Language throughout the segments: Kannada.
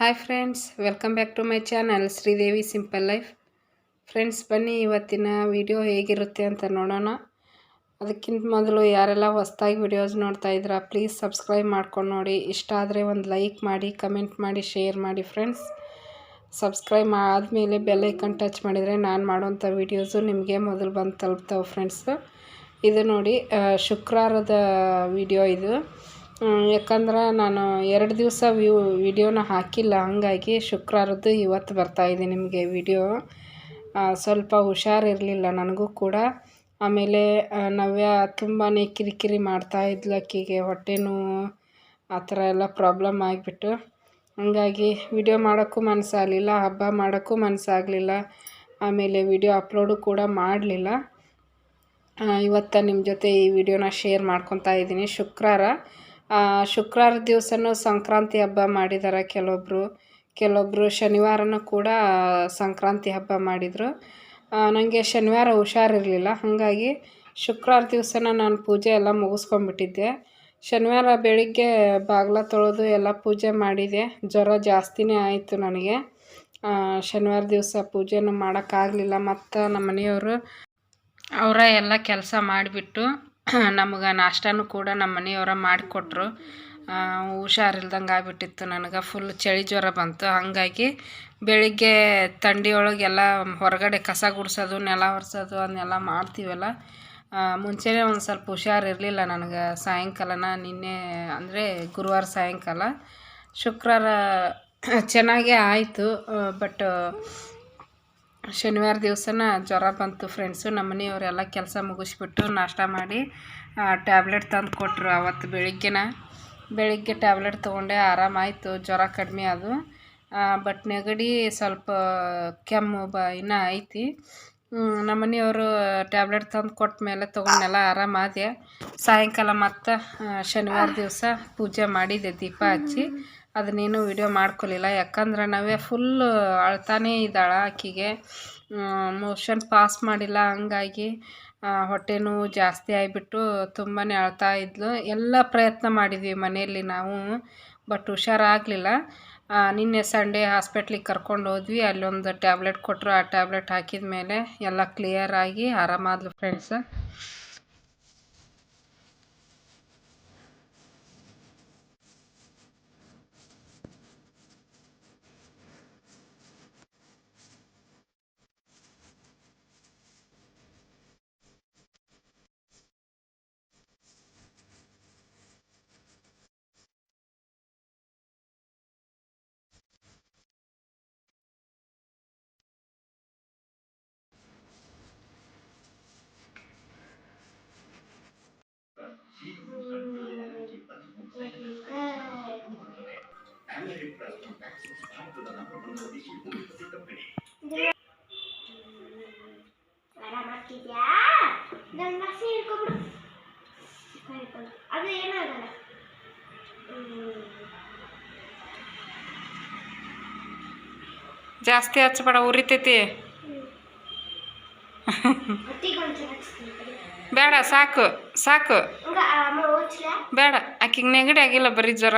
Hi friends, welcome back to my channel Sridevi simple life. Friends, ಬನ್ನಿ ಇವತ್ತಿನ ವಿಡಿಯೋ ಹೇಗಿರುತ್ತೆ ಅಂತ ನೋಡೋಣ. ಅದಕ್ಕಿಂತ ಮೊದಲು ಯಾರೆಲ್ಲ ಹೊಸದಾಗಿ ವಿಡಿಯೋಸ್ ನೋಡ್ತಾ ಇದ್ದೀರಾ ಪ್ಲೀಸ್ ಸಬ್ಸ್ಕ್ರೈಬ್ ಮಾಡ್ಕೊಂಡು ನೋಡಿ. ಇಷ್ಟ ಆದರೆ ಒಂದು ಲೈಕ್ ಮಾಡಿ, ಕಮೆಂಟ್ ಮಾಡಿ, ಶೇರ್ ಮಾಡಿ ಫ್ರೆಂಡ್ಸ್. ಸಬ್ಸ್ಕ್ರೈಬ್ ಆದಮೇಲೆ ಬೆಲ್ ಐಕನ್ ಟಚ್ ಮಾಡಿದರೆ ನಾನು ಮಾಡೋಂಥ ವೀಡಿಯೋಸು ನಿಮಗೆ ಮೊದಲು ಬಂದು ತಲುಪ್ತಾವೆ ಫ್ರೆಂಡ್ಸ್. ಇದು ನೋಡಿ ಶುಕ್ರವಾರದ ವಿಡಿಯೋ ಇದು. ಯಾಕಂದ್ರೆ ನಾನು 2 ದಿವಸ ವಿಡಿಯೋನ ಹಾಕಿಲ್ಲ, ಹಾಗಾಗಿ ಶುಕ್ರವಾರದ್ದು ಇವತ್ತು ಬರ್ತಾಯಿದೆ ನಿಮಗೆ ವಿಡಿಯೋ. ಸ್ವಲ್ಪ ಹುಷಾರಿರಲಿಲ್ಲ ನನಗೂ ಕೂಡ. ಆಮೇಲೆ ನವ್ಯ ತುಂಬಾ ಕಿರಿಕಿರಿ ಮಾಡ್ತಾಯಿದ್ಲು, ಆಕೆಗೆ ಹೊಟ್ಟೆ ನೋವು ಆ ಥರ ಎಲ್ಲ ಪ್ರಾಬ್ಲಮ್ ಆಗಿಬಿಟ್ಟು ಹಾಗಾಗಿ ವಿಡಿಯೋ ಮಾಡೋಕ್ಕೂ ಮನಸ್ಸಾಗಲಿಲ್ಲ, ಹಬ್ಬ ಮಾಡೋಕ್ಕೂ ಮನಸ್ಸಾಗಲಿಲ್ಲ. ಆಮೇಲೆ ವಿಡಿಯೋ ಅಪ್ಲೋಡು ಕೂಡ ಮಾಡಲಿಲ್ಲ. ಇವತ್ತು ನಿಮ್ಮ ಜೊತೆ ಈ ವಿಡಿಯೋನ ಶೇರ್ ಮಾಡ್ಕೊತಾ ಇದ್ದೀನಿ. ಶುಕ್ರವಾರ ದಿವಸನೂ ಸಂಕ್ರಾಂತಿ ಹಬ್ಬ ಮಾಡಿದ್ದಾರೆ ಕೆಲವೊಬ್ಬರು ಶನಿವಾರನೂ ಕೂಡ ಸಂಕ್ರಾಂತಿ ಹಬ್ಬ ಮಾಡಿದರು. ನನಗೆ ಶನಿವಾರ ಹುಷಾರಿರಲಿಲ್ಲ, ಹಾಗಾಗಿ ಶುಕ್ರವಾರ ದಿವಸನ ನಾನು ಪೂಜೆ ಎಲ್ಲ ಮುಗಿಸ್ಕೊಂಡ್ಬಿಟ್ಟಿದ್ದೆ. ಶನಿವಾರ ಬೆಳಿಗ್ಗೆ ಬಾಗಿಲ ತೊಳೆದು ಎಲ್ಲ ಪೂಜೆ ಮಾಡಿದೆ. ಜ್ವರ ಜಾಸ್ತಿನೇ ಆಯಿತು ನನಗೆ. ಶನಿವಾರ ದಿವಸ ಪೂಜೆನೂ ಮಾಡೋಕ್ಕಾಗಲಿಲ್ಲ. ಮತ್ತು ನಮ್ಮ ಮನೆಯವರು ಅವರ ಎಲ್ಲ ಕೆಲಸ ಮಾಡಿಬಿಟ್ಟು ನಮಗೆ ನಾಷ್ಟನೂ ಕೂಡ ನಮ್ಮ ಮನೆಯವರ ಮಾಡಿಕೊಟ್ರು. ಹುಷಾರಿಲ್ದಂಗೆ ಆಗಿಬಿಟ್ಟಿತ್ತು ನನಗೆ. ಫುಲ್ ಚಳಿ ಜ್ವರ ಬಂತು. ಹಾಗಾಗಿ ಬೆಳಿಗ್ಗೆ ಥಂಡಿಯೊಳಗೆಲ್ಲ ಹೊರಗಡೆ ಕಸ ಗುಡಿಸೋದು, ನೆಲ ಒರೆಸೋದು ಅದನ್ನೆಲ್ಲ ಮಾಡ್ತೀವಲ್ಲ, ಮುಂಚೆನೇ ಒಂದು ಸ್ವಲ್ಪ ಹುಷಾರಿರಲಿಲ್ಲ ನನಗೆ. ಸಾಯಂಕಾಲನ ನಿನ್ನೆ ಅಂದರೆ ಗುರುವಾರ ಸಾಯಂಕಾಲ, ಶುಕ್ರವಾರ ಚೆನ್ನಾಗೇ ಆಯಿತು. ಬಟ್ ಶನಿವಾರ ದಿವಸನ ಜ್ವರ ಬಂತು ಫ್ರೆಂಡ್ಸು. ನಮ್ಮ ಮನೆಯವರೆಲ್ಲ ಕೆಲಸ ಮುಗಿಸ್ಬಿಟ್ಟು ನಾಷ್ಟ ಮಾಡಿ ಟ್ಯಾಬ್ಲೆಟ್ ತಂದು ಕೊಟ್ಟರು. ಅವತ್ತು ಬೆಳಿಗ್ಗೆ ಟ್ಯಾಬ್ಲೆಟ್ ತೊಗೊಂಡೆ, ಆರಾಮಾಯಿತು, ಜ್ವರ ಕಡಿಮೆ ಅದು. ಬಟ್ ನೆಗಡಿ ಸ್ವಲ್ಪ ಕೆಮ್ಮು ಇನ್ನೂ ಐತಿ. ನಮ್ಮ ಮನೆಯವರು ಟ್ಯಾಬ್ಲೆಟ್ ತಂದು ಕೊಟ್ಟ ಮೇಲೆ ತೊಗೊಂಡೆಲ್ಲ ಆರಾಮಾದೆ. ಸಾಯಂಕಾಲ ಮತ್ತು ಶನಿವಾರ ದಿವಸ ಪೂಜೆ ಮಾಡಿದೆ ದೀಪ ಹಚ್ಚಿ. ಅದನ್ನೇನು ವಿಡಿಯೋ ಮಾಡ್ಕೊಲಿಲ್ಲ, ಯಾಕಂದ್ರೆ ನಾವೇ ಫುಲ್ಲು ಅಳ್ತಾನೇ ಇದ್ದಾಳೆ. ಆಕೆಗೆ ಮೋಷನ್ ಪಾಸ್ ಮಾಡಿಲ್ಲ, ಹಂಗಾಗಿ ಹೊಟ್ಟೆ ನೋವು ಜಾಸ್ತಿ ಆಗಿಬಿಟ್ಟು ತುಂಬಾ ಅಳ್ತಾ ಇದ್ಲು. ಎಲ್ಲ ಪ್ರಯತ್ನ ಮಾಡಿದ್ವಿ ಮನೆಯಲ್ಲಿ ನಾವು, ಬಟ್ ಹುಷಾರಾಗಲಿಲ್ಲ. ನಿನ್ನೆ ಸಂಡೇ ಹಾಸ್ಪಿಟ್ಲಿಗೆ ಕರ್ಕೊಂಡು ಹೋದ್ವಿ. ಅಲ್ಲೊಂದು ಟ್ಯಾಬ್ಲೆಟ್ ಕೊಟ್ಟರು. ಆ ಟ್ಯಾಬ್ಲೆಟ್ ಹಾಕಿದ ಮೇಲೆ ಎಲ್ಲ ಕ್ಲಿಯರ್ ಆಗಿ ಆರಾಮಾದ್ಲು ಫ್ರೆಂಡ್ಸ್. ಅದು ಏನಾಗಲ್ಲ. ಜಾಸ್ತಿ ಹಚ್ಚಬೇಡ, ಉರಿತೈತಿ. ಬೇಡ, ಸಾಕು ಸಾಕು, ಬೇಡ. ಆಕಿಗೆ ನೆಗಡಿ ಆಗಿಲ್ಲ, ಬರೀ ಜ್ವರ.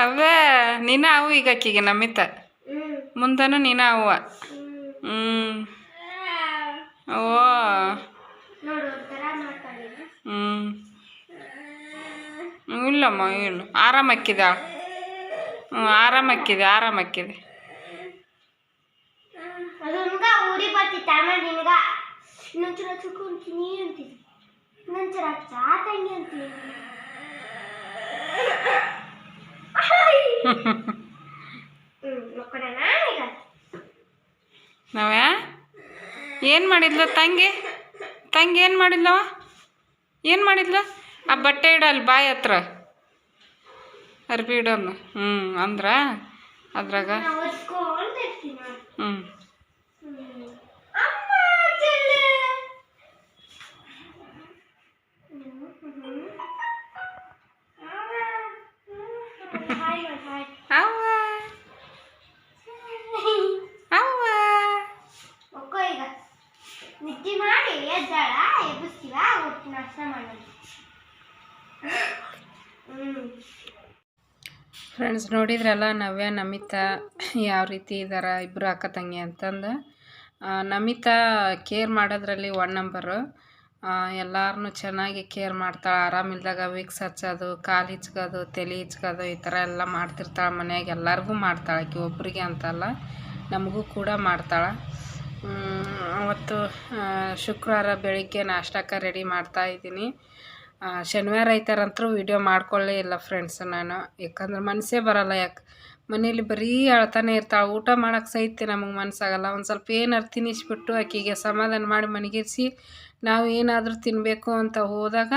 ಅವೇ ನೀನ ಅವು ಈಗ ಆಕಿಗೆ ನಮಿತ ಮುಂದನು ನೀನ ಅವ್ವ. ಓ ಇಲ್ಲಮ್ಮ, ಇಲ್ಲ, ಆರಾಮಕ್ಕಿದ. ಆರಾಮಕ್ಕಿದೆ. ನಾವ್ಯಾ ಏನು ಮಾಡಿದ್ಲು ತಂಗಿ ಏನು ಮಾಡಿದ್ಲವ? ಏನು ಮಾಡಿದ್ಲು? ಆ ಬಟ್ಟೆ ಇಡಲ್ಲ ಬಾಯಿ ಹತ್ರ, ಅರ್ಬಿ ಇಡೋನು. ಅಂದ್ರೆ ಅದ್ರಾಗ ನಿದ್ದೆ ಮಾಡಿ ಎದ್ದಾಳ, ಎಬ್ಬಿಸ್ತೀವ, ಫ್ರೆಂಡ್ಸ್ ನೋಡಿದ್ರಲ್ಲ ನವ್ಯ ನಮಿತಾ ಯಾವ ರೀತಿ ಇದ್ದಾರೆ ಇಬ್ಬರು ಅಕ್ಕ ತಂಗಿ ಅಂತಂದು. ನಮಿತಾ ಕೇರ್ ಮಾಡೋದ್ರಲ್ಲಿ 1 ನಂಬರು. ಎಲ್ಲರನ್ನೂ ಚೆನ್ನಾಗಿ ಕೇರ್ ಮಾಡ್ತಾಳೆ. ಆರಾಮಿಲ್ದಾಗ ವಿಕ್ಸ್ ಹಚ್ಚೋದು, ಕಾಲು ಹಿಚ್ಕೋದು, ತಲೆ ಹಿಚ್ಕೋದು ಈ ಥರ ಎಲ್ಲ ಮಾಡ್ತಿರ್ತಾಳೆ. ಮನೆಯಾಗ ಎಲ್ಲರಿಗೂ ಮಾಡ್ತಾಳೆ, ಆಕೆ ಒಬ್ಬರಿಗೆ ಅಂತಲ್ಲ, ನಮಗೂ ಕೂಡ ಮಾಡ್ತಾಳೆ. ಅವತ್ತು ಶುಕ್ರವಾರ ಬೆಳಿಗ್ಗೆ ನಾಷ್ಟಕ್ಕೆ ರೆಡಿ ಮಾಡ್ತಾಯಿದ್ದೀನಿ. ಶನಿವಾರ ಐತಾರಂತರೂ ವೀಡಿಯೋ ಮಾಡ್ಕೊಳ್ಳೇ ಇಲ್ಲ ಫ್ರೆಂಡ್ಸ್ ನಾನು, ಯಾಕಂದ್ರೆ ಮನಸ್ಸೇ ಬರೋಲ್ಲ. ಯಾಕೆ ಮನೇಲಿ ಬರೀ ಅಳ್ತಾನೆ ಇರ್ತಾಳೆ. ಊಟ ಮಾಡೋಕ್ಕೆ ಸಹಿತ ನಮಗೆ ಮನಸ್ಸಾಗಲ್ಲ. ಒಂದು ಸ್ವಲ್ಪ ಏನಾರು ತಿನ್ನಿಸ್ಬಿಟ್ಟು ಆಕೆಗೆ ಸಮಾಧಾನ ಮಾಡಿ ಮನಗಿಸಿ ನಾವು ಏನಾದರೂ ತಿನ್ನಬೇಕು ಅಂತ ಹೋದಾಗ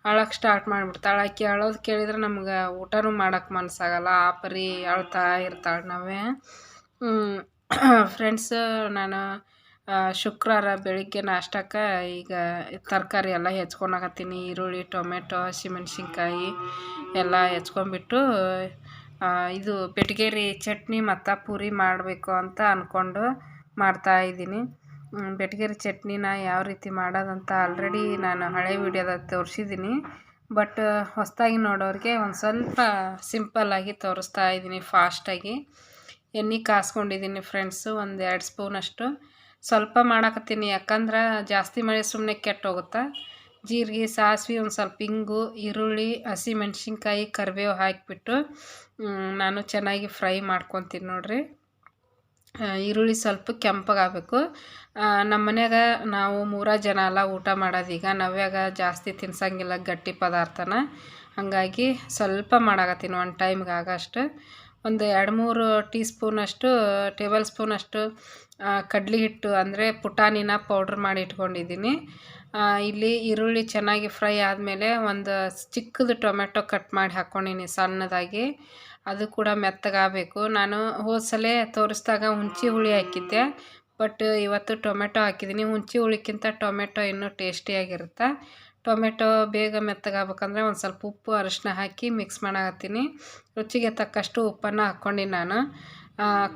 ಅಳಕ್ಕೆ ಸ್ಟಾರ್ಟ್ ಮಾಡಿಬಿಡ್ತಾಳೆ. ಆಕೆ ಅಳೋದು ಕೇಳಿದ್ರೆ ನಮ್ಗೆ ಊಟನೂ ಮಾಡೋಕ್ಕೆ ಮನಸ್ಸಾಗಲ್ಲ. ಆ ಪರಿ ಅಳ್ತಾ ಇರ್ತಾಳೆ ನಾವೇ. ಫ್ರೆಂಡ್ಸ್ ನಾನು ಶುಕ್ರವಾರ ಬೆಳಿಗ್ಗೆ ನಾಷ್ಟಕ್ಕೆ ಈಗ ತರಕಾರಿ ಎಲ್ಲ ಹೆಚ್ಕೊಳಕತ್ತೀನಿ. ಈರುಳ್ಳಿ, ಟೊಮೆಟೊ, ಹಸಿಮೆಣ್ಸಿನ್ಕಾಯಿ ಎಲ್ಲ ಹೆಚ್ಕೊಂಡ್ಬಿಟ್ಟು ಇದು ಬೆಟಗೇರಿ ಚಟ್ನಿ ಮತ್ತು ಪೂರಿ ಮಾಡಬೇಕು ಅಂತ ಅಂದ್ಕೊಂಡು ಮಾಡ್ತಾಯಿದ್ದೀನಿ. ಬೆಟಗೇರಿ ಚಟ್ನಿನ ಯಾವ ರೀತಿ ಮಾಡೋದಂತ ಆಲ್ರೆಡಿ ನಾನು ಹಳೆ ವಿಡಿಯೋದಾಗ ತೋರಿಸಿದ್ದೀನಿ. ಬಟ್ ಹೊಸದಾಗಿ ನೋಡೋರಿಗೆ ಒಂದು ಸ್ವಲ್ಪ ಸಿಂಪಲ್ಲಾಗಿ ತೋರಿಸ್ತಾ ಇದ್ದೀನಿ, ಫಾಸ್ಟಾಗಿ. ಎಣ್ಣೆ ಕಾಸ್ಕೊಂಡಿದ್ದೀನಿ ಫ್ರೆಂಡ್ಸು, 1-2 ಸ್ಪೂನಷ್ಟು. ಸ್ವಲ್ಪ ಮಾಡಾಕತ್ತೀನಿ, ಯಾಕಂದ್ರೆ ಜಾಸ್ತಿ ಮಾಡಿ ಸುಮ್ಮನೆ ಕೆಟ್ಟೋಗುತ್ತೆ. ಜೀರಿಗೆ, ಸಾಸಿವೆ, ಒಂದು ಸ್ವಲ್ಪ ಇಂಗು, ಈರುಳ್ಳಿ, ಹಸಿಮೆಣ್ಸಿನ್ಕಾಯಿ, ಕರಿಬೇವು ಹಾಕಿಬಿಟ್ಟು ನಾನು ಚೆನ್ನಾಗಿ ಫ್ರೈ ಮಾಡ್ಕೊತೀನಿ ನೋಡಿರಿ. ಈರುಳ್ಳಿ ಸ್ವಲ್ಪ ಕೆಂಪಗಾಗಬೇಕು. ನಮ್ಮ ಮನ್ಯಾಗ ನಾವು 3 ಜನ ಎಲ್ಲ ಊಟ ಮಾಡೋದೀಗ. ನವ್ಯಾಗ ಜಾಸ್ತಿ ತಿನ್ಸಂಗಿಲ್ಲ ಗಟ್ಟಿ ಪದಾರ್ಥನ, ಹಾಗಾಗಿ ಸ್ವಲ್ಪ ಮಾಡಾಕತ್ತೀನಿ, 1 ಟೈಮ್ಗೆ ಆಗೋಷ್ಟು. ಒಂದು 2-3 ಟೇಬಲ್ ಸ್ಪೂನಷ್ಟು ಕಡ್ಲೆ ಹಿಟ್ಟು ಅಂದರೆ ಪುಟಾಣಿನ ಪೌಡ್ರ್ ಮಾಡಿ ಇಟ್ಕೊಂಡಿದ್ದೀನಿ. ಇಲ್ಲಿ ಈರುಳ್ಳಿ ಚೆನ್ನಾಗಿ ಫ್ರೈ ಆದಮೇಲೆ ಒಂದು ಚಿಕ್ಕದು ಟೊಮೆಟೊ ಕಟ್ ಮಾಡಿ ಹಾಕ್ಕೊಂಡಿನಿ ಸಣ್ಣದಾಗಿ. ಅದು ಕೂಡ ಮೆತ್ತಗಾಗಬೇಕು. ನಾನು ಹೋದ ಸಲ ತೋರಿಸಿದಾಗ ಹುಣಸೆ ಹುಳಿ ಹಾಕಿದ್ದೆ, ಬಟ್ ಇವತ್ತು ಟೊಮೆಟೊ ಹಾಕಿದ್ದೀನಿ. ಹುಣಸೆ ಹುಳಿಕ್ಕಿಂತ ಟೊಮೆಟೊ ಇನ್ನೂ ಟೇಸ್ಟಿಯಾಗಿರುತ್ತೆ. ಟೊಮೆಟೊ ಬೇಗ ಮೆತ್ತಗಾಗಬೇಕಂದ್ರೆ ಒಂದು ಸ್ವಲ್ಪ ಉಪ್ಪು, ಅರಿಶಿನ ಹಾಕಿ ಮಿಕ್ಸ್ ಮಾಡಾಕತ್ತೀನಿ. ರುಚಿಗೆ ತಕ್ಕಷ್ಟು ಉಪ್ಪನ್ನು ಹಾಕ್ಕೊಂಡಿನಿ ನಾನು.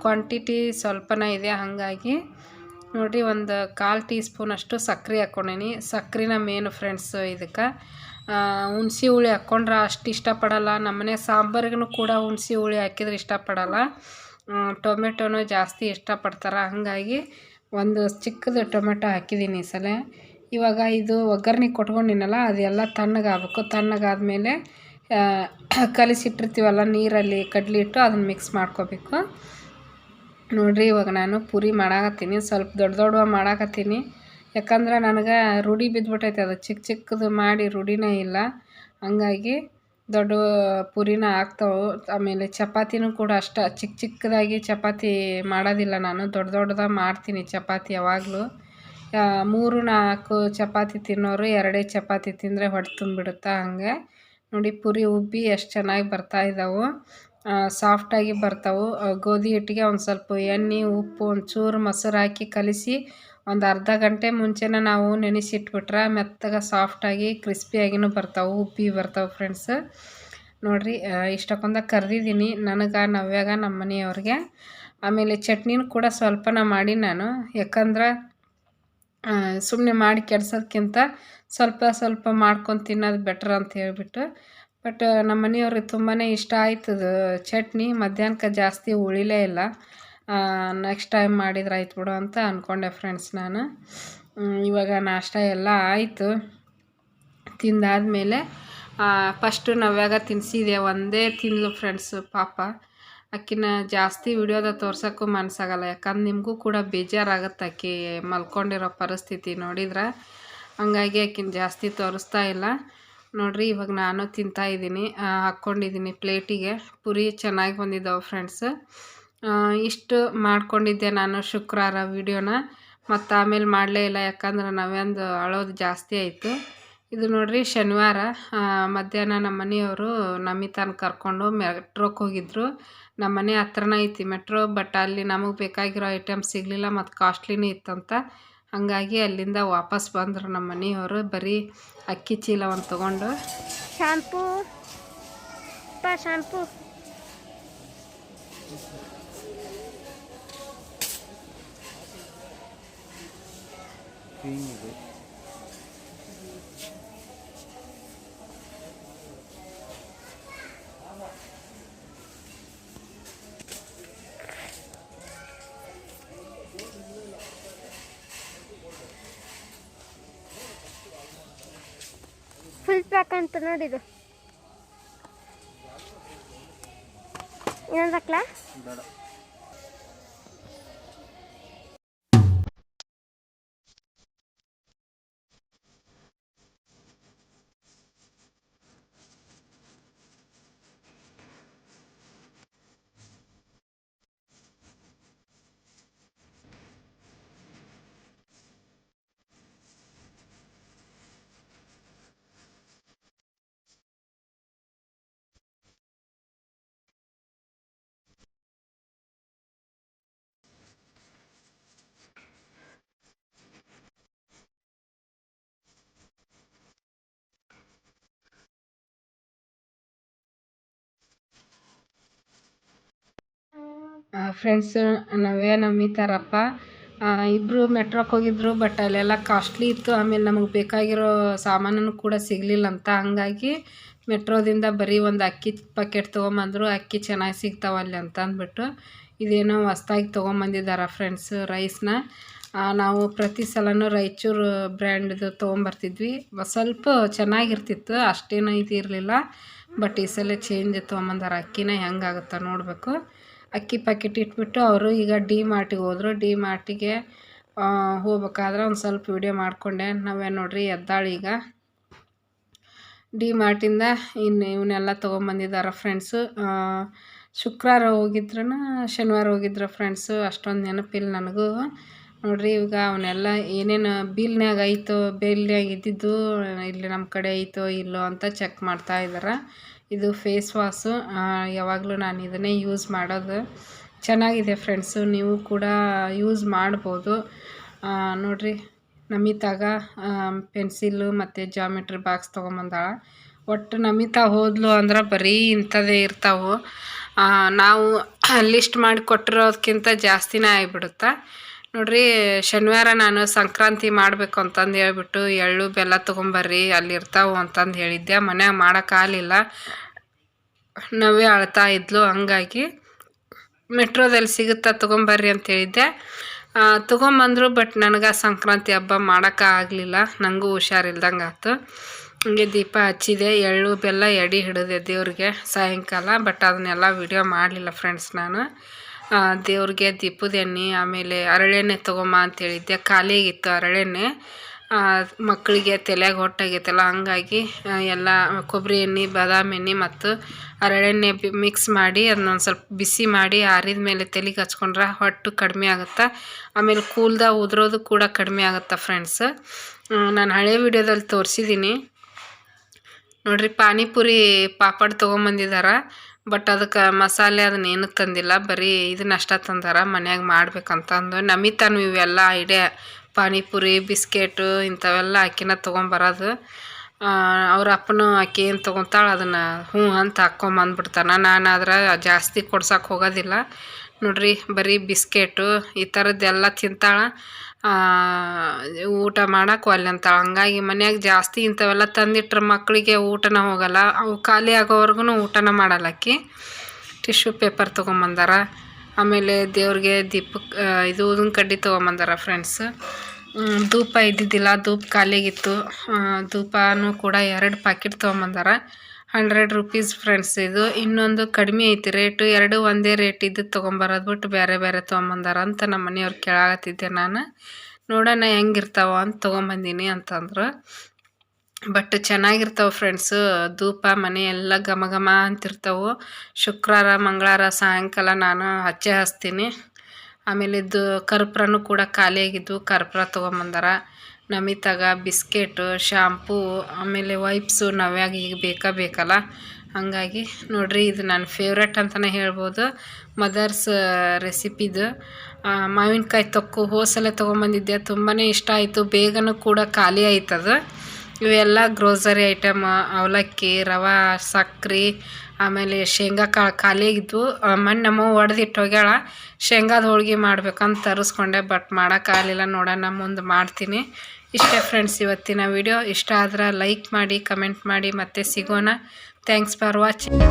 ಕ್ವಾಂಟಿಟಿ ಸ್ವಲ್ಪನೇ ಇದೆ, ಹಾಗಾಗಿ ನೋಡಿರಿ ಒಂದು 1/4 ಟೀ ಸ್ಪೂನಷ್ಟು ಸಕ್ಕರೆ ಹಾಕ್ಕೊಂಡೀನಿ. ಸಕ್ಕರೆನ ಮೇನು ಫ್ರೆಂಡ್ಸು ಇದಕ್ಕೆ. ಹುಣಸೆ ಹುಳಿ ಹಾಕ್ಕೊಂಡ್ರೆ ಅಷ್ಟು ಇಷ್ಟಪಡಲ್ಲ. ನಮ್ಮನೆ ಸಾಂಬಾರಿಗೂ ಕೂಡ ಹುಣಸೆ ಹುಳಿ ಹಾಕಿದ್ರೆ ಇಷ್ಟಪಡಲ್ಲ. ಟೊಮೆಟೊನೂ ಜಾಸ್ತಿ ಇಷ್ಟಪಡ್ತಾರೆ, ಹಾಗಾಗಿ ಒಂದು ಚಿಕ್ಕದು ಟೊಮೆಟೊ ಹಾಕಿದ್ದೀನಿ ಈ ಸಲ. ಇವಾಗ ಇದು ಒಗ್ಗರಣೆ ಕೊಟ್ಕೊಂಡಿನಲ್ಲ, ಅದೆಲ್ಲ ತಣ್ಣಗಾಗಬೇಕು. ತಣ್ಣಗಾದ್ಮೇಲೆ ಕಲಿಸಿಟ್ಟಿರ್ತೀವಲ್ಲ ನೀರಲ್ಲಿ ಕಡ್ಲೆ ಹಿಟ್ಟು, ಅದನ್ನು ಮಿಕ್ಸ್ ಮಾಡ್ಕೋಬೇಕು. ನೋಡಿರಿ ಇವಾಗ ನಾನು ಪೂರಿ ಮಾಡಾಕತ್ತೀನಿ. ಸ್ವಲ್ಪ ದೊಡ್ಡ ಮಾಡಾಕತ್ತೀನಿ, ಯಾಕಂದ್ರೆ ನನಗೆ ರೂಢಿ ಬಿದ್ದುಬಿಟ್ಟೈತೆ. ಅದು ಚಿಕ್ಕದು ಮಾಡಿ ರೂಢಿನೇ ಇಲ್ಲ, ಹಂಗಾಗಿ ದೊಡ್ಡ ಪೂರಿನ ಆಗ್ತಾವೆ. ಆಮೇಲೆ ಚಪಾತಿನೂ ಕೂಡ ಅಷ್ಟೇ ಚಿಕ್ಕದಾಗಿ ಚಪಾತಿ ಮಾಡೋದಿಲ್ಲ ನಾನು, ದೊಡ್ಡದಾಗಿ ಮಾಡ್ತೀನಿ ಚಪಾತಿ ಯಾವಾಗಲೂ. 3-4 ಚಪಾತಿ ತಿನ್ನೋರು 2 ಚಪಾತಿ ತಿಂದರೆ ಹೊಟ್ಟೆ ತುಂಬಿಡುತ್ತೆ. ಹಂಗೆ ನೋಡಿ ಪೂರಿ ಉಬ್ಬಿ ಎಷ್ಟು ಚೆನ್ನಾಗಿ ಬರ್ತಾಯಿದ್ದಾವೆ, ಸಾಫ್ಟಾಗಿ ಬರ್ತಾವೆ. ಗೋಧಿ ಹಿಟ್ಟಿಗೆ ಒಂದು ಸ್ವಲ್ಪ ಎಣ್ಣೆ, ಉಪ್ಪು, ಒಂಚೂರು ಮೊಸರು ಹಾಕಿ ಕಲಿಸಿ ಒಂದು ಅರ್ಧ ಗಂಟೆ ಮುಂಚೆನೇ ನಾವು ನೆನೆಸಿಟ್ಬಿಟ್ರೆ ಮೆತ್ತಗೆ ಸಾಫ್ಟಾಗಿ ಕ್ರಿಸ್ಪಿಯಾಗಿನೂ ಬರ್ತಾವೆ, ಉಬ್ಬಿ ಬರ್ತಾವೆ ಫ್ರೆಂಡ್ಸ್. ನೋಡಿರಿ ಇಷ್ಟಕ್ಕೊಂದು ಕರೆದಿದ್ದೀನಿ ನನಗೆ, ನವ್ಯಾಗ, ನಮ್ಮ ಮನೆಯವ್ರಿಗೆ. ಆಮೇಲೆ ಚಟ್ನಿನೂ ಕೂಡ ಸ್ವಲ್ಪನ ಮಾಡಿ ನಾನು, ಯಾಕಂದ್ರೆ ಸುಮ್ಮನೆ ಮಾಡಿ ಕೆಡ್ಸೋದಕ್ಕಿಂತ ಸ್ವಲ್ಪ ಮಾಡ್ಕೊಂಡು ತಿನ್ನೋದು ಬೆಟ್ರ್ ಅಂತ ಹೇಳ್ಬಿಟ್ಟು. ಬಟ್ ನಮ್ಮ ಮನೆಯವ್ರಿಗೆ ತುಂಬಾ ಇಷ್ಟ ಆಯ್ತದ ಚಟ್ನಿ. ಮಧ್ಯಾಹ್ನಕ್ಕೆ ಜಾಸ್ತಿ ಉಳಿಲೇ ಇಲ್ಲ, ನೆಕ್ಸ್ಟ್ ಟೈಮ್ ಮಾಡಿದ್ರೆ ಆಯ್ತು ಬಿಡು ಅಂತ ಅಂದ್ಕೊಂಡೆ ಫ್ರೆಂಡ್ಸ್ ನಾನು. ಇವಾಗ ನಾಷ್ಟ ಎಲ್ಲ ಆಯಿತು. ತಿಂದಾದಮೇಲೆ ಫಸ್ಟು ನವ್ಯಾಗ ತಿನ್ನಿಸಿದೆ, ಒಂದೇ ತಿಂದ್ಲು ಫ್ರೆಂಡ್ಸು ಪಾಪ. ಆಕಿನ ಜಾಸ್ತಿ ವಿಡಿಯೋದಾಗ ತೋರ್ಸೋಕ್ಕೂ ಮನಸ್ಸಾಗಲ್ಲ, ಯಾಕಂದ್ರೆ ನಿಮಗೂ ಕೂಡ ಬೇಜಾರಾಗುತ್ತೆ ಆಕಿ ಮಲ್ಕೊಂಡಿರೋ ಪರಿಸ್ಥಿತಿ ನೋಡಿದ್ರೆ. ಹಂಗಾಗಿ ಆಕಿನ ಜಾಸ್ತಿ ತೋರಿಸ್ತಾ ಇಲ್ಲ. ನೋಡಿರಿ ಇವಾಗ ನಾನು ತಿಂತಾಯಿದ್ದೀನಿ, ಹಾಕ್ಕೊಂಡಿದ್ದೀನಿ ಪ್ಲೇಟಿಗೆ. ಪೂರಿ ಚೆನ್ನಾಗಿ ಬಂದಿದ್ದಾವೆ ಫ್ರೆಂಡ್ಸ್. ಇಷ್ಟು ಮಾಡ್ಕೊಂಡಿದ್ದೆ ನಾನು ಶುಕ್ರವಾರ ವೀಡಿಯೋನ, ಮತ್ತು ಆಮೇಲೆ ಮಾಡಲೇ ಇಲ್ಲ, ಯಾಕಂದ್ರೆ ನಾವ್ಯಂದು ಅಳೋದು ಜಾಸ್ತಿ ಆಯಿತು. ಇದು ನೋಡಿರಿ ಶನಿವಾರ ಮಧ್ಯಾಹ್ನ ನಮ್ಮ ಮನೆಯವರು ನಮಿತಾನ ಕರ್ಕೊಂಡು ಮೆಟ್ರೋಕ್ಕೆ ಹೋಗಿದ್ರು. ನಮ್ಮ ಮನೆ ಹತ್ರನೇ ಐತಿ ಮೆಟ್ರೋ, ಬಟ್ ಅಲ್ಲಿ ನಮಗೆ ಬೇಕಾಗಿರೋ ಐಟಮ್ ಸಿಗಲಿಲ್ಲ ಮತ್ತು ಕಾಸ್ಟ್ಲಿನೇ ಇತ್ತಂತ. ಹಾಗಾಗಿ ಅಲ್ಲಿಂದ ವಾಪಸ್ ಬಂದರು ನಮ್ಮ ಮನೆಯವರು, ಬರೀ ಅಕ್ಕಿ ಚೀಲ ಒಂದು ತೊಗೊಂಡು. ಶಾಂಪೂ ಕಾಣ್ತು ನೋಡಿದು ಇನ್ನೊಂದು ಹಾಕ್ಲಾ ಫ್ರೆಂಡ್ಸ್ ನವ್ಯ ನಮ್ಮಿತಾರಪ್ಪ ಇಬ್ಬರು ಮೆಟ್ರೋಕ್ಕೆ ಹೋಗಿದ್ರು. ಬಟ್ ಅಲ್ಲೆಲ್ಲ ಕಾಸ್ಟ್ಲಿ ಇತ್ತು. ಆಮೇಲೆ ನಮಗೆ ಬೇಕಾಗಿರೋ ಸಾಮಾನು ಕೂಡ ಸಿಗಲಿಲ್ಲ ಅಂತ, ಹಂಗಾಗಿ ಮೆಟ್ರೋದಿಂದ ಬರೀ ಒಂದು ಅಕ್ಕಿ ಪ್ಯಾಕೆಟ್ ತೊಗೊಂಬಂದರು. ಅಕ್ಕಿ ಚೆನ್ನಾಗಿ ಸಿಗ್ತಾವ ಅಲ್ಲಿ ಅಂತ ಅಂದ್ಬಿಟ್ಟು ಇದೇನೋ ಹೊಸ್ದಾಗಿ ತೊಗೊಂಬಂದಿದ್ದಾರೆ ಫ್ರೆಂಡ್ಸ್ ರೈಸ್ನ. ನಾವು ಪ್ರತಿ ಸಲನೂ ರಾಯಚೂರು ಬ್ರ್ಯಾಂಡ್ದು ತೊಗೊಂಬರ್ತಿದ್ವಿ. ಸ್ವಲ್ಪ ಚೆನ್ನಾಗಿರ್ತಿತ್ತು, ಅಷ್ಟೇನೂ ಇದಿರಲಿಲ್ಲ. ಬಟ್ ಈ ಸಲ ಚೇಂಜ್ ತೊಗೊಂಬಂದಾರ. ಅಕ್ಕಿನ ಹೆಂಗಾಗುತ್ತಾ ನೋಡಬೇಕು. ಅಕ್ಕಿ ಪ್ಯಾಕೆಟ್ ಇಟ್ಬಿಟ್ಟು ಅವರು ಈಗ ಡಿ ಮಾರ್ಟಿಗೆ ಹೋದರು. ಡಿ ಮಾರ್ಟಿಗೆ ಹೋಗ್ಬೇಕಾದ್ರೆ ಒಂದು ಸ್ವಲ್ಪ ವಿಡಿಯೋ ಮಾಡಿಕೊಂಡೆ. ನಾವೇ ನೋಡ್ರಿ ಎದ್ದಾಳು ಈಗ ಡಿ ಮಾರ್ಟಿಂದ. ಇನ್ನು ಇವನ್ನೆಲ್ಲ ತೊಗೊಂಬಂದಿದ್ದಾರೆ ಫ್ರೆಂಡ್ಸು. ಶುಕ್ರವಾರ ಹೋಗಿದ್ರೂ ಶನಿವಾರ ಹೋಗಿದ್ರು ಫ್ರೆಂಡ್ಸು, ಅಷ್ಟೊಂದು ನೆನಪಿಲ್ಲ ನನಗೂ. ನೋಡ್ರಿ ಈಗ ಅವನ್ನೆಲ್ಲ ಏನೇನು ಬಿಲ್ನ್ಯಾಗ ಐತೋ, ಬಿಲ್ನ್ಯಾಗ ಇದ್ದಿದ್ದು ಇಲ್ಲಿ ನಮ್ಮ ಕಡೆ ಐತೋ ಇಲ್ಲೋ ಅಂತ ಚೆಕ್ ಮಾಡ್ತಾ ಇದ್ದಾರೆ. ಇದು ಫೇಸ್ ವಾಶು. ಯಾವಾಗಲೂ ನಾನು ಇದನ್ನೇ ಯೂಸ್ ಮಾಡೋದು. ಚೆನ್ನಾಗಿದೆ ಫ್ರೆಂಡ್ಸು, ನೀವು ಕೂಡ ಯೂಸ್ ಮಾಡ್ಬೋದು. ನೋಡಿರಿ ನಮಿತಾಗ ಪೆನ್ಸಿಲ್ಲು ಮತ್ತು ಜಾಮಿಟ್ರಿ ಬಾಕ್ಸ್ ತೊಗೊಂಬಂದಾಳ. ಒಟ್ಟು ನಮಿತಾ ಹೋದ್ಲು ಅಂದ್ರೆ ಬರೀ ಇಂಥದ್ದೇ ಇರ್ತಾವೆ. ನಾವು ಲಿಸ್ಟ್ ಮಾಡಿ ಕೊಟ್ಟಿರೋದಕ್ಕಿಂತ ಜಾಸ್ತಿನೇ ಆಗಿಬಿಡುತ್ತೆ. ನೋಡಿರಿ ಶನಿವಾರ ನಾನು ಸಂಕ್ರಾಂತಿ ಮಾಡಬೇಕು ಅಂತಂದು ಹೇಳ್ಬಿಟ್ಟು ಎಳ್ಳು ಬೆಲ್ಲ ತೊಗೊಂಬರ್ರಿ ಅಲ್ಲಿ ಇರ್ತಾವೆ ಅಂತಂದು ಹೇಳಿದ್ದೆ. ಮನ್ಯಾಗ ಮಾಡೋಕ್ಕಾಗಲಿಲ್ಲ, ನಾವೇ ಅಳ್ತಾ ಇದ್ಲು. ಹಂಗಾಗಿ ಮೆಟ್ರೋದಲ್ಲಿ ಸಿಗುತ್ತಾ ತೊಗೊಂಬರ್ರಿ ಅಂತ ಹೇಳಿದ್ದೆ. ತೊಗೊಂಬಂದರು. ಬಟ್ ನನಗೆ ಸಂಕ್ರಾಂತಿ ಹಬ್ಬ ಮಾಡೋಕ್ಕಾಗಲಿಲ್ಲ, ನನಗೂ ಹುಷಾರಿಲ್ದಂಗೆ ಆಯ್ತು. ಹಂಗೆ ದೀಪ ಹಚ್ಚಿದೆ, ಎಳ್ಳು ಬೆಲ್ಲ ಎಡೆ ಹಿಡಿದೆ ದೇವ್ರಿಗೆ ಸಾಯಂಕಾಲ. ಬಟ್ ಅದನ್ನೆಲ್ಲ ವಿಡಿಯೋ ಮಾಡಲಿಲ್ಲ ಫ್ರೆಂಡ್ಸ್ ನಾನು. ದೇವ್ರಿಗೆ ದೀಪದ ಎಣ್ಣೆ ಆಮೇಲೆ ಹರಳೆಣ್ಣೆ ತೊಗೊಂಬ ಅಂತೇಳಿದ್ದೆ. ಖಾಲಿಯಾಗಿತ್ತು ಹರಳೆಣ್ಣೆ. ಮಕ್ಕಳಿಗೆ ತಲೆಯಾಗ ಹೊಟ್ಟಾಗೈತಲ್ಲ, ಹಂಗಾಗಿ ಎಲ್ಲ ಕೊಬ್ಬರಿ ಎಣ್ಣೆ, ಬಾದಾಮಿ ಎಣ್ಣೆ ಮತ್ತು ಹರಳೆಣ್ಣೆ ಮಿಕ್ಸ್ ಮಾಡಿ ಅದನ್ನೊಂದು ಸ್ವಲ್ಪ ಬಿಸಿ ಮಾಡಿ ಆರಿದ ಮೇಲೆ ತಲೆಗೆ ಹಚ್ಕೊಂಡ್ರೆ ಹೊಟ್ಟು ಕಡಿಮೆ ಆಗುತ್ತೆ. ಆಮೇಲೆ ಕೂಲ್ದಾಗ ಉದುರೋದು ಕೂಡ ಕಡಿಮೆ ಆಗುತ್ತೆ ಫ್ರೆಂಡ್ಸ್. ನಾನು ಹಳೆ ವಿಡಿಯೋದಲ್ಲಿ ತೋರಿಸಿದ್ದೀನಿ ನೋಡಿರಿ. ಪಾನಿಪುರಿ ಪಾಪಡ್ ತೊಗೊಂಬಂದಿದ್ದಾರೆ. ಬಟ್ ಅದಕ್ಕೆ ಮಸಾಲೆ ಅದನ್ನ ಏನೂ ತಂದಿಲ್ಲ, ಬರೀ ಇದನ್ನಷ್ಟ ತಂದಾರ. ಮನ್ಯಾಗ ಮಾಡ್ಬೇಕಂತಂದು ನಮಿತಾನು ಇವೆಲ್ಲ ಐಡಿಯಾ ಪಾನಿಪುರಿ ಬಿಸ್ಕೆಟು ಇಂಥವೆಲ್ಲ ಆಕಿನ ತೊಗೊಂಬರೋದು. ಅವ್ರ ಅಪ್ಪನೂ ಆಕೆ ಏನು ತೊಗೊತಾಳೆ ಅದನ್ನು ಹ್ಞೂ ಅಂತ ಹಾಕ್ಕೊಂಬಂದ್ಬಿಡ್ತಾನೆ. ನಾನು ಆದ್ರೆ ಜಾಸ್ತಿ ಕೊಡ್ಸೋಕೆ ಹೋಗೋದಿಲ್ಲ. ನೋಡ್ರಿ ಬರೀ ಬಿಸ್ಕೆಟು ಈ ಥರದ್ದೆಲ್ಲ ತಿಂತಾಳೆ. ಊಟ ಮಾಡೋಕೆ ಒಲ್ಲೆ ಅಂತಾಳೆ. ಹಂಗಾಗಿ ಮನ್ಯಾಗ ಜಾಸ್ತಿ ಇಂಥವೆಲ್ಲ ತಂದಿಟ್ರೆ ಮಕ್ಕಳಿಗೆ ಊಟನ ಹೋಗಲ್ಲ. ಅವು ಖಾಲಿ ಆಗೋವರೆಗೂ ಊಟನ ಮಾಡಲ್ಲ ಆಕಿ. ಟಿಶ್ಯೂ ಪೇಪರ್ ತೊಗೊಂಬಂದಾರ. ಆಮೇಲೆ ದೇವ್ರಿಗೆ ದೀಪಕ್ಕೆ ಇದು ಊದಿನ ಕಡ್ಡಿ ತೊಗೊಂಬಂದಾರ ಫ್ರೆಂಡ್ಸ್. ಧೂಪ ಇದ್ದಿದ್ದಿಲ್ಲ, ಧೂಪ ಖಾಲಿಯಾಗಿತ್ತು. ಧೂಪನೂ ಕೂಡ 2 ಪ್ಯಾಕೆಟ್ ತೊಗೊಂಬಂದಾರ. 100 rupees friends. ಇದು ಇನ್ನೊಂದು ಕಡಿಮೆ ಐತಿ ರೇಟು. 2 ಒಂದೇ ರೇಟ್ ಇದ್ದು ತೊಗೊಂಬರೋದು ಬಿಟ್ಟು ಬೇರೆ ಬೇರೆ ತೊಗೊಂಬಂದಾರ ಅಂತ ನಮ್ಮ ಮನೆಯವ್ರು ಕೇಳಾಕತ್ತಿದ್ದೆ ನಾನು. ನೋಡೋಣ ಹೆಂಗಿರ್ತಾವ ಅಂತ ತೊಗೊಂಬಂದೀನಿ ಅಂತಂದ್ರು. ಬಟ್ ಚೆನ್ನಾಗಿರ್ತಾವೆ ಫ್ರೆಂಡ್ಸು. ಧೂಪ ಮನೆ ಎಲ್ಲ ಘಮ ಘಮ ಅಂತಿರ್ತಾವೆ. ಶುಕ್ರವಾರ ಮಂಗಳವಾರ ಸಾಯಂಕಾಲ ನಾನು ಹಚ್ತೀನಿ. ಆಮೇಲೆ ಇದು ಕರ್ಪೂರನೂ ಕೂಡ ಖಾಲಿಯಾಗಿದ್ದು ಕರ್ಪೂರ ತೊಗೊಂಬಂದಾರ. ನಮಿತಾಗ ಬಿಸ್ಕೆಟು, ಶಾಂಪೂ, ಆಮೇಲೆ ವೈಪ್ಸು ನವ್ಯಾಗ ಈಗ ಬೇಕಲ್ಲ. ಹಾಗಾಗಿ ನೋಡಿರಿ ಇದು ನನ್ನ ಫೇವ್ರೆಟ್ ಅಂತಲೇ ಹೇಳ್ಬೋದು. ಮದರ್ಸ್ ರೆಸಿಪಿದು ಮಾವಿನಕಾಯಿ ತೊಕ್ಕು ಹೋಸಲೆ ತೊಗೊಂಬಂದಿದ್ದೆ. ತುಂಬಾ ಇಷ್ಟ ಆಯಿತು. ಬೇಗನೂ ಕೂಡ ಖಾಲಿ ಆಯ್ತದು. ಇವೆಲ್ಲ ಗ್ರೋಸರಿ ಐಟಮ್, ಅವಲಕ್ಕಿ, ರವೆ, ಸಕ್ರೆ, ಆಮೇಲೆ ಶೇಂಗಾ ಕಾಳು ಖಾಲಿಯಾಗಿದ್ವು. ಮೊನ್ನೆ ನಮ್ಮವ್ವ ಒಡೆದಿಟ್ಟು ಹೋಗ್ಯಾಳ. ಶೇಂಗಾದ ಹೋಳ್ಗೆ ಮಾಡ್ಬೇಕಂತ ತರಿಸ್ಕೊಂಡೆ. ಬಟ್ ಮಾಡೋಕ್ಕಾಗಲಿಲ್ಲ. ನೋಡೋಣ ಮುಂದೆ ಮಾಡ್ತೀನಿ. ಇಷ್ಟೇ ಫ್ರೆಂಡ್ಸ್ ಇವತ್ತಿನ ವಿಡಿಯೋ. ಇಷ್ಟ ಆದ್ರೆ ಲೈಕ್ ಮಾಡಿ, ಕಮೆಂಟ್ ಮಾಡಿ. ಮತ್ತೆ ಸಿಗೋಣ. Thanks for watching.